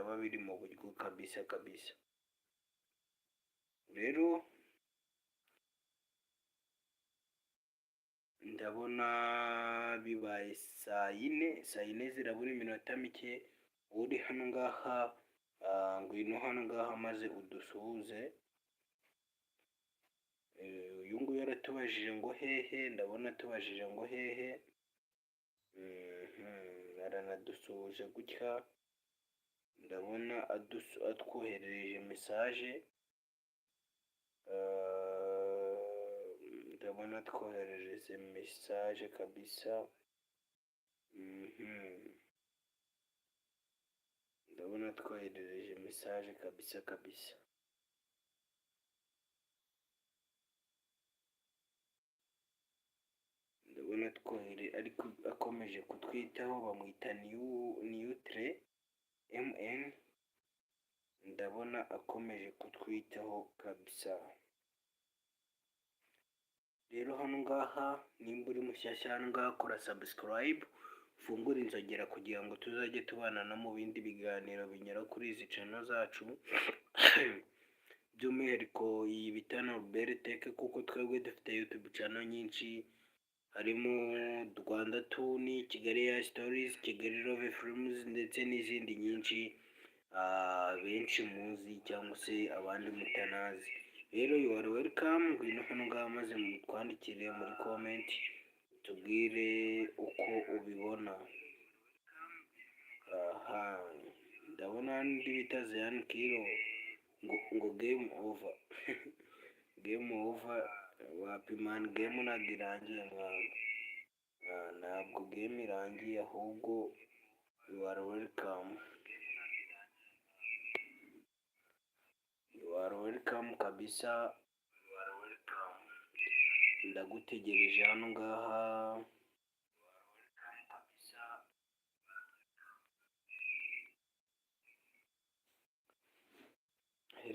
bikaba biri mu buryo kabisa kabisa. Rero ndabona bibaye saa yine zirabura iminota mike. Uri hano ngaha ngwino hano ngaha maze udusuhuze. Uyu nguyu yaratubajije ngo hehe, ndabona tubajije ngo hehe. Aranadusuhuje gutya, ndabona atwoherereje message. Ndabona twoherereje message kabisa. Ndabona twoherereje message kabisa kabisa. Ndabona ariko akomeje kutwitaho, bamwita Newtre MN. Ndabona akomeje kutwitaho kabisa. Rero hano ngaha nimba uri mushyashya hano ngaha, kora subscribe, fungura inzogera kugira ngo tuzajye tubana no mu bindi biganiro binyura kuri izi channel zacu. By'umwihariko iyi bita Norbert Tech, kuko twebwe dufite YouTube channel nyinshi, harimo Rwanda Tuni, Kigali ya Stories, Kigali Love Films ndetse n'izindi nyinshi benshi muzi cyangwa se abandi mutanazi. Rero you are welcome. Ngwino hano ngaha maze mutwandikire muri comment tubwire uko ubibona. Ndabona ndi bita Zian Kilo ngo game over. Game over wapi man? Game ntabwo irangiye mwana. Ntabwo game irangiye, ahubwo you are welcome. You are welcome kabisa. Ndagutegereje hano ngaha.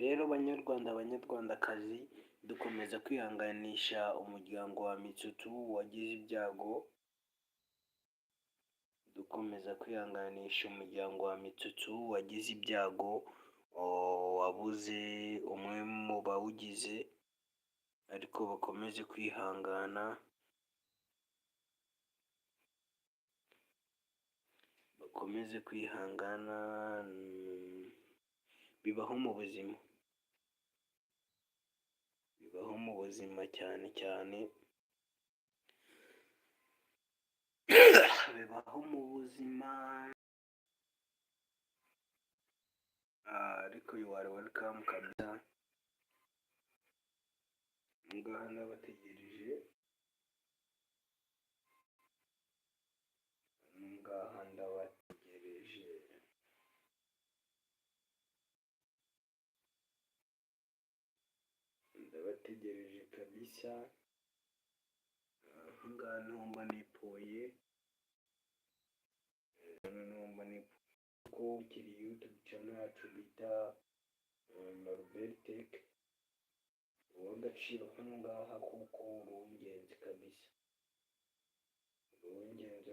Rero banyarwandakazi, dukomeza kwihanganisha umuryango wa Mitsutsu wagize ibyago. Wabuze umwe mu bawugize, ariko bakomeze kwihangana. Bibaho mu buzima, cyane cyane bibaho mu buzima. Ariko you are welcome kabisa. Ngaha ndabategereje. Ndabategereje kabisa. Ngaha numva nipoye. Ko kiri YouTube channel yacu bita Norbert Tech. Uw'agaciro hano ngaha kuko urungenzi kabisa. Urungenzi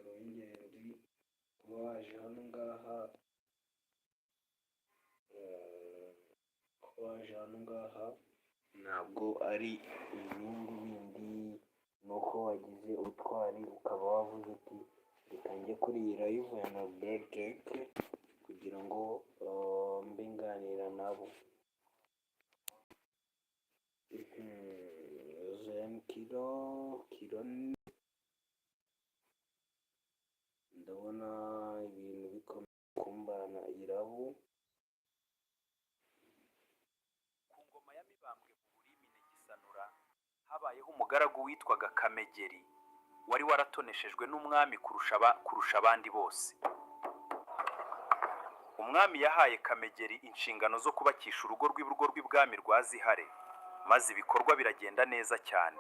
kuba waje hano ngaha, ntabwo ari ibindi bindi, nuko wagize utwari ukaba wavuze uti reka njye kuri iyi live ya Norbert Tech kugira ngo mbe nganira nabo. Zian Kilo ndabona ibintu bikomeye kumbana irabu. Ku ngoma ya Mibambwe mu Burimine Gisanura habayeho umugaragu witwaga Kamegeri, wari waratoneshejwe n'umwami kurusha abandi bose. Umwami yahaye Kamegeri inshingano zo kubakisha urugo rw'ibwami rwa Zihare, maze ibikorwa biragenda neza cyane.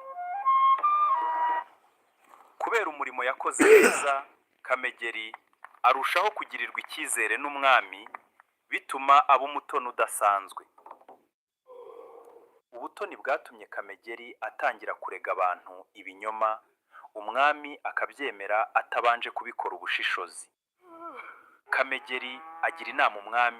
Kubera umurimo yakoze neza, Kamegeri arushaho kugirirwa icyizere n'umwami, bituma aba umutoni udasanzwe. Ubutoni bwatumye Kamegeri atangira kurega abantu ibinyoma, umwami akabyemera atabanje kubikora ubushishozi. Kamegeri agira inama umwami